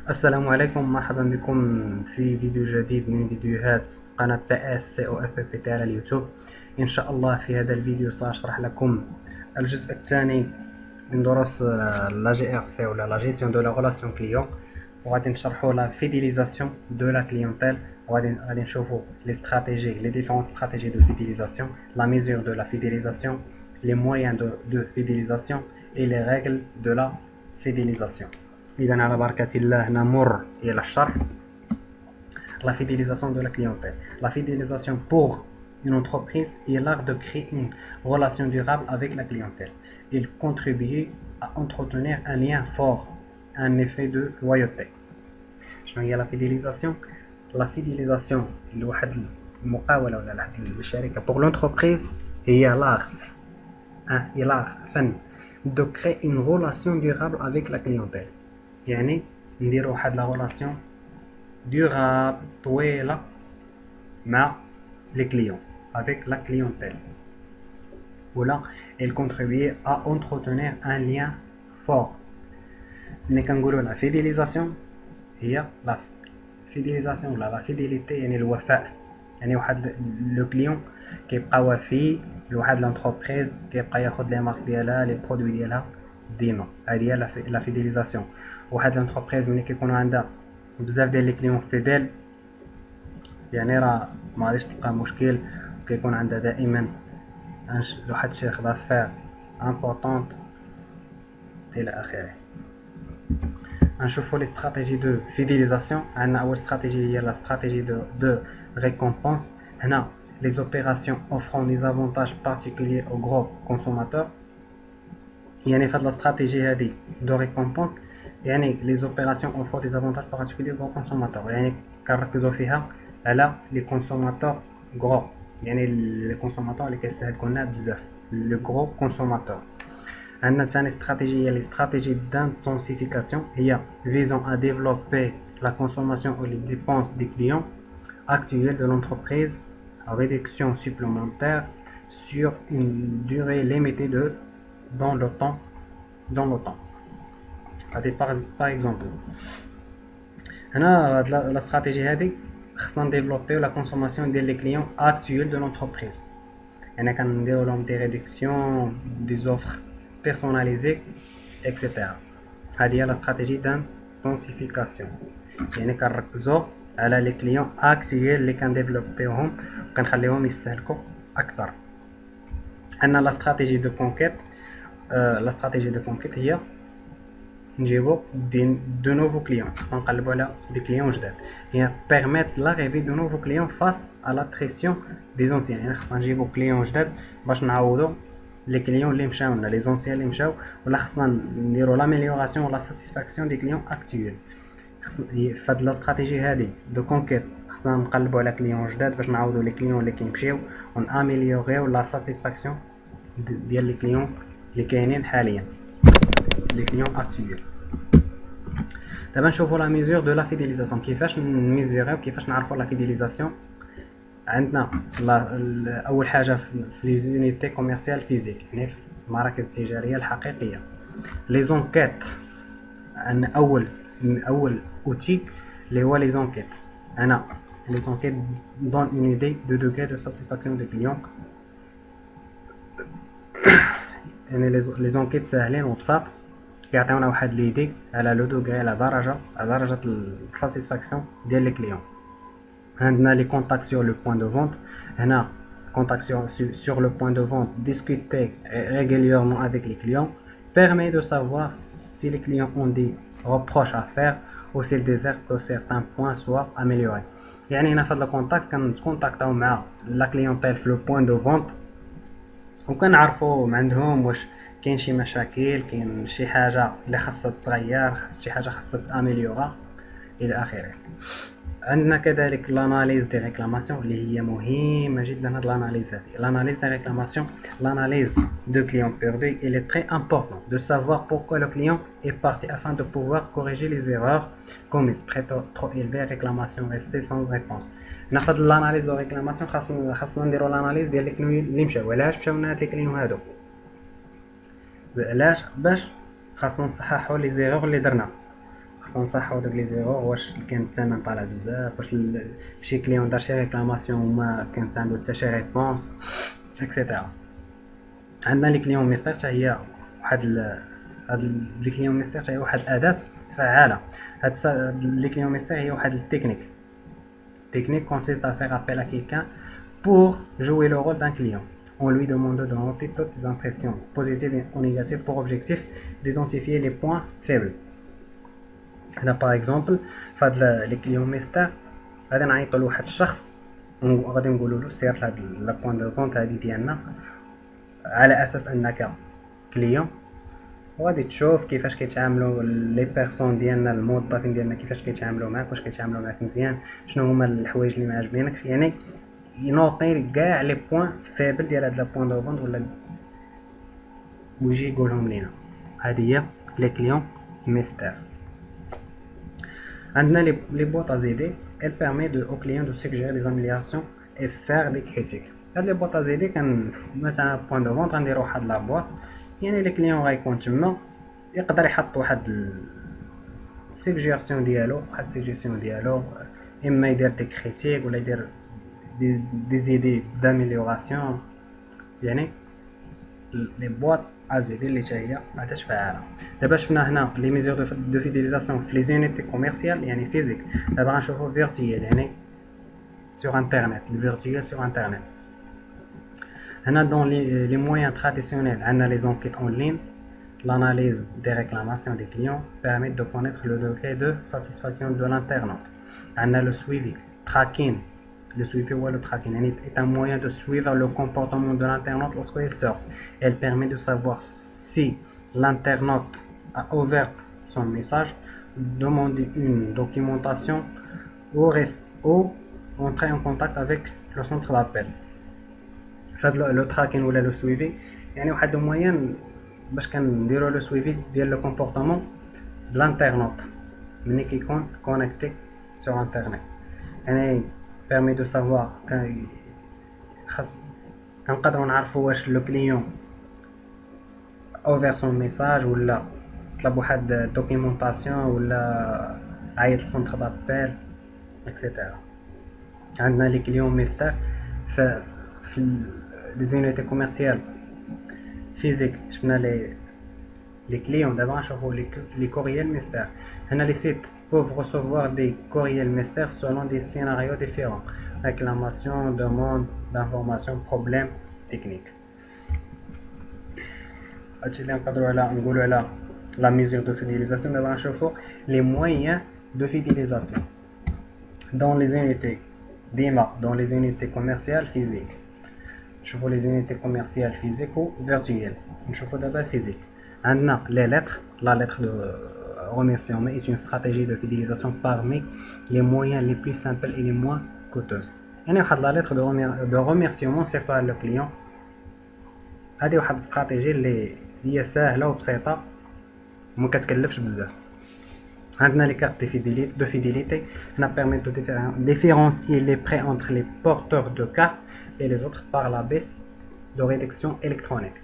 السلام عليكم، مرحبا بكم في فيديو جديد من فيديوهات قناة TS COFPT على اليوتيوب. إن شاء الله في هذا الفيديو سأشرح لكم الجزء الثاني من دروس لا GRC ولا لا Gestion de la Relation Client، وغادي نشرحوا لا Fidélisation de la Clientèle، وغادي نشوفوا les stratégies, les différentes stratégies de fidélisation, la mesure de la fidélisation, les moyens de fidélisation et les règles de la fidélisation. إذا على بركة الله نمر إلى الشرح. La fidélisation de la clientèle. La fidélisation pour une entreprise est l'art de créer une relation durable avec la clientèle. Il contribue à entretenir un lien fort, un effet de loyauté. شنو هي la fidélisation? La fidélisation لواحد المقاولة ولا لواحد الشركة pour l'entreprise هي l'art فن de créer une relation durable avec la clientèle. يعني نديرو واحد لا ريلاسيون دورابل طويله مع لي كليون avec la clientèle. ولا elle contribue à entretenir un lien fort. ملي كنقولوا لا فيديليزاسيون هي لا فيديليزاسيون ولا لا فيديليتي يعني الوفاء، يعني واحد لو كليون كيبقى وفي لواحد لونتربريز، كيبقى ياخذ لي مارك ديالها لي برودوي ديالها ديما. هذه هي لا فيديليزاسيون. واحد لونتربريز ملي كيكونوا عندها بزاف ديال لي كليون فيديل، يعني راه ما غاديش تلقى مشكل، وكيكون عندها دائما واحد شيخ دافير امبورطونط الى اخره. نشوفوا لي استراتيجي دو فيديليزاسيون. عندنا اول استراتيجي هي لا استراتيجي دو ريكومبونس. هنا les opérations offrant des avantages particuliers aux gros consommateurs. يعني في هاد لا استراتيجي هادي دو ريكومبونس يعني les opérations offrent des avantages particuliers aux gros consommateurs، يعني كنركزوا فيها على لي كونسوماتور غرو، يعني لي كونسوماتور اللي كيستهلكوا لنا بزاف، لو غرو كونسوماتور. عندنا ثاني استراتيجي هي لي استراتيجي d'intensification، هي visant à développer la consommation ou les dépenses des clients actuels de l'entreprise à réduction supplémentaire sur une durée limitée de dans le temps. Par exemple هنا la stratégie هذه خصنا نديفلوبيو لا كونسوماسيون ديال لي كليون اكطويل دو لونتربريز، يعني كنديرو لهم دي ريدكسيون دي زوفر بيرسوناليزي اكسيتيرا. هذه هي لا استراتيجي دانتونسيفيكاسيون، يعني كنركزو على لي كليون اكطويل اللي كنديفلوبيوهم وكنخليوهم يستهلكوا اكثر. عندنا لا استراتيجي دو كونكيت. لا استراتيجي دو كونكيت هي نجيبو دو نوفو كليون، خصنا نقلبو على دي كليون جداد، هي بيرميت لاريفي دو نوفو كليون فاس ا لاتريسيون دي زونسيان، يعني خصنا نجيبو كليون جداد باش نعوضو لي كليون اللي مشاو لنا، لي زونسيان اللي مشاو، ولا خصنا نديرو لاميليوراسيون ولا ساتيسفاكسيون دي كليون اكطويل. في هاد لا استراتيجي هادي دو كونكيت خصنا نقلبو على كليون جداد باش نعوضو لي كليون اللي كيمشيو، وناميليوريو لا ساتيسفاكسيون ديال لي كليون اللي كاينين حاليا، لي كليون اكطويل. دابا نشوفوا لا ميزور دو لا فيديليزاسيون. كيفاش نميزوريو، كيفاش نعرفوا لا فيديليزاسيون؟ عندنا اول حاجه في لي زونيتي كوميرسيال فيزيك، يعني في المراكز التجاريه الحقيقيه. لي زونكيت، عندنا اول اوتي اللي هو لي زونكيت. انا لي زونكيت دون اون ايدي دو دوغري دو ساتيسفاكسيون دو كليون، يعني لي زونكيت ساهلين وبساط، كيعطيونا واحد ليدي على لو دوغري، على درجه الساتيسفاكسيون ديال لي كليون. عندنا لي كونتاكت سور لو بوين دو فونت. هنا كونتاكت سور لو بوين دو فونت، discuter régulièrement avec les clients permet de savoir si les clients ont des reproches à faire ou s'ils désirent que certains points soient améliorés. يعني هنا في هذا الكونتاكت كنتكونتاكطاو مع لا كليونتيل في لو بوين دو فونت، وكنعرفوا عندهم واش كاين شي مشاكل، كاين شي حاجه اللي خاصها تتغير، شي حاجه خاصها تاميليورا الى اخره. عندنا كذلك لاناليز دي ريكلاماسيون اللي هي مهمه جدا. هاد لاناليز هذه، لاناليز دي ريكلاماسيون، l'analyse de client perdu, il est très important de savoir pourquoi le client est parti afin de pouvoir corriger les erreurs commises. Prêt trop élevé, réclamation restée sans réponse. ناخذ l'analyse de réclamation، خاصنا نديرو l'analyse ديال لي كليون اللي مشاو، علاش مشاو لنا هاد لي كليون هادو، علاش باش خاصنا نصححوا لي زيرور اللي درنا، خصنا نصححو داك لي زيرور، واش كاين الثمن طالع بزاف، واش شي كليون دار شي ريكلاماسيون وما كانش عنده حتى شي ريبونس اكسيتيرا. عندنا لي كليون ميستير حتى هي هاد لي كليون ميستير حتى هي واحد الاداه فعاله. هاد لي كليون ميستير هي واحد التكنيك consiste à faire appel à quelqu'un pour jouer le rôle d'un client en lui demandant de noter toutes ses impressions positives ou négatives pour objectif d'identifier les points faibles. Là par exemple فهاد لي كليون ميستير غادي نعيطوا لواحد الشخص وغادي نقولوا له سير لهاد لا بوين دو كونت هادي ديالنا على اساس انك كليون، وغادي تشوف كيفاش كيتعاملوا لي بيرسون ديالنا الموظفين ديالنا كيفاش كيتعاملوا معاك، واش كيتعاملوا معاك مزيان، شنو هما الحوايج اللي ما عاجبينكش، يعني ينوطي كاع لي بوين فيبل ديال هاد لا بوين دو فونت ولا ويجي يقولهم لينا. هذه هي لي كليون ميستير. عندنا لي بوط ازيدي elle permet aux clients de suggérer des améliorations et faire des critiques. هاد لي بوط ازيدي كان مثلا بوين دو فونت غنديروا واحد لا بوط، يعني لي كليون غيكون تما يقدر يحط واحد السيجيرسيون ديالو، اما يدير دي كريتيك ولا يدير دي زيدي داميليوراسيون. يعني لي بواط ازيدي اللي حتى هي عادش فعاله. دابا شفنا هنا لي ميزور دو فيديليزاسيون في لي زونيتي كوميرسيال يعني فيزيك. دابا غنشوفو فيرتويال يعني سور انترنت، الفيرتويال سور انترنت. هنا دون لي مويان تراديسيونيل عندنا لي زونكيت اون لين. L'analyse des réclamations des clients permet de connaître le degré de satisfaction de l'internaute. On a le suivi, tracking. Le suivi ou le tracking est un moyen de suivre le comportement de l'internaute lorsqu'il surfe. Elle permet de savoir si l'internaute a ouvert son message, demandé une documentation ou entrer en contact avec le centre d'appel. Le tracking ou le suivi, يعني واحد الموين باش كنديروا لو سويفي ديال لو كومبورطمون د لانترنوت ملي كيكون كونيكتي سور انترنت. يعني بيرمي دو سافوار كنقدروا نعرفوا واش لو كليون اوفر سون ميساج ولا طلب واحد دوكيومونطاسيون ولا عيط لسونتر دابيل اكسيتيرا. عندنا لي كليون ميستير في لي زونيتي كوميرسيال فيزيك. شفنا les clients d'abord نشوفوا les courriels mystères. هنا les sites peuvent recevoir des courriels mystères selon des scénarios différents: réclamation, demande d'information, problème technique. هادشي اللي نقدروا نقولوا على la mesure de fidélisation. دابا نشوفوا les moyens de fidélisation dans les unités ديما dans les unités commerciales physiques. نشوفوا les unités commerciales physiques ou virtuelles. نشوفوا دابا physique. عندنا les lettres. La lettre de remerciement est une stratégie de fidélisation parmi les moyens les plus simples et les moins coûteuses. يعني واحد la lettre de remerciement سيرتو على le client. هذه واحد استراتيجي اللي هي سهله وبسيطه وما كتكلفش بزاف. عندنا les cartes de fidélité. هنا permet de différencier les prêts entre les porteurs de cartes et les autres par la baisse de réduction électronique.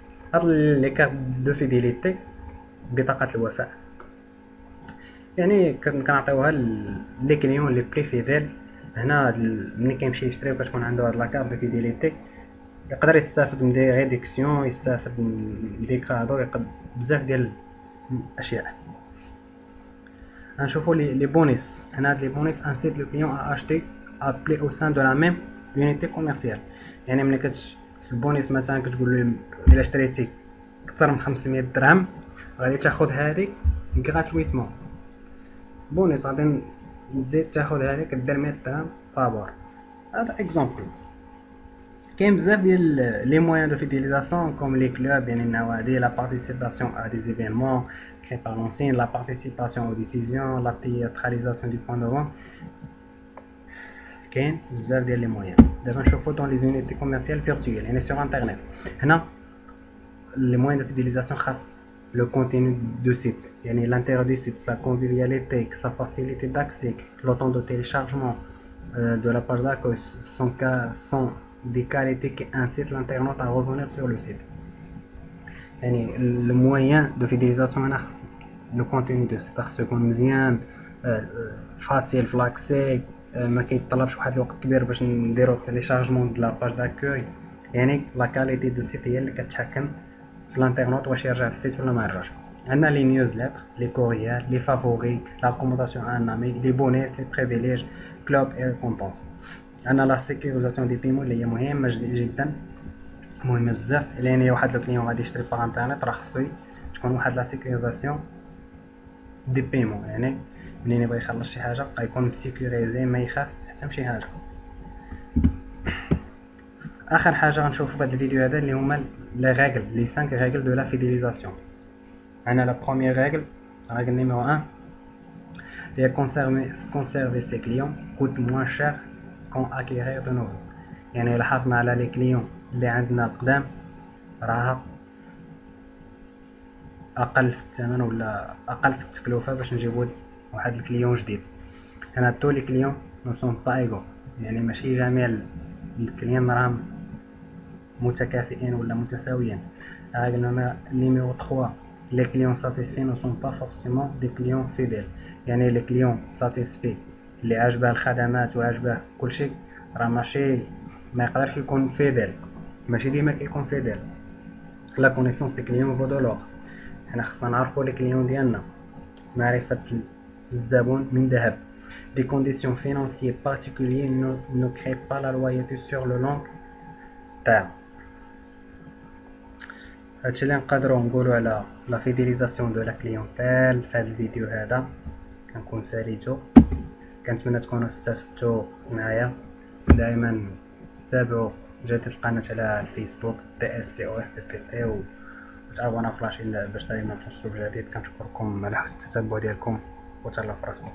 Les cartes de fidélité بطاقة الوفاء يعني كنعطيوها لي كليون لي بلي فيديل. هنا ملي كيمشي يشري باش تكون عنده هاد لاكارت دو فيديليتي يقدر يستافد من دي ريدكسيون، يستافد من دي كادو، يقدر بزاف ديال الاشياء. غنشوفوا لي بونيس. هنا هاد لي بونيس انسيت لو كليون ا اشتي ابلي او سان دو لا ميم يونيتي كوميرسيال. يعني ملي في البونيس مثلا كتقول له الا اشتريتي اكثر من 500 درهم غادي تاخذ هذه غراتويتمون. بونيس غادي تزيد تاخذ هذه كدير 100 درهم فابور. هذا اكزامبل. كاين بزاف ديال لي مويان دو فيديليزاسيون كوم لي كلوب يعني النوادي، لا بارتيسيباسيون ا دي ايفينمون كري بار لونسين، لا بارتيسيباسيون او ديسيزيون، لا تياتراليزاسيون دو بوين دو فون. كاين بزاف ديال لي مويان. دابا نشوفو دون لي زونيتي كوميرسيال فيرتويال يعني سور انترنت. هنا لي مويان دو فيديليزاسيون خاص le contenu de site, يعني l'intérêt du site, sa convivialité, sa facilité d'accès, le temps de téléchargement de la page d'accueil sont des qualités qui incitent l'internaute à revenir sur le site. يعني le moyen de fidélisation هنا لو كونتوني دو 7 يكون مزيان فاسيل في لاكسي ما كيطلبش واحد الوقت كبير باش نديرو تيليشارجمون د لا باج داكوي يعني لا كاليتي دو سيت هي اللي كتحكم في الانترنت واش يرجع للسيت ولا ما يرجعش. عندنا لي نيوزليتر لي كوريير لي فافوري لا ريكومونداسيون ان امي لي بونيس لي بريفيليج كلوب اي ريكومبونس. عندنا لا سيكوريزاسيون دي بيمون اللي هي مهمه جدا مهمه بزاف لان واحد لو كليون غادي يشري باغ انترنت راه خصو تكون واحد لا سيكوريزاسيون دي بيمون يعني منين يبغي يخلص شي حاجه غيكون مسيكوريزي ما يخاف حتى شي حاجه. اخر حاجه غنشوفوا في هذا الفيديو هذا اللي هما لي ريغل لي 5 ريغل دو لا فيديليزاسيون. عندنا لا بروميير ريغل ريغل نيميرو 1 هي conserver ses clients coûte moins cher qu'en acquérir de nouveau. يعني الا حافظنا على لي كليون اللي عندنا القدام راها اقل في الثمن ولا اقل في التكلفه باش نجيبو واحد الكليون جديد. هنا تو لي كليون نو سون با ايغو يعني ماشي جميع الكليون راهم متكافئين ولا متساويين. ريغل نيميرو 3 les clients satisfaits ne sont pas forcément des clients fidèles. يعني les clients satisfaits اللي عجبه الخدمات وعجبه كل شيء راه ماشي ما يقدرش يكون فيديل ماشي ديما كيكون فيديل. لا كونيسونس دي كليون فو دو لور. حنا خصنا نعرفوا لي كليون ديالنا معرفه الزبون من ذهب. des conditions financières particulières ne créent pas la loyauté sur le long terme. هادشي اللي نقدروا نقولوا على لا فيديليزاسيون دو لا كليونتيل في هذا الفيديو هذا. كنكون ساليتو كنتمنى تكونوا استفدتوا معايا. دائما تابعوا جديد القناه على الفيسبوك DSCOFPP وتابعونا في لاشين باش دائما توصلوا بجديد. كنشكركم على حسن التتبع ديالكم وتهلاو في راسكم.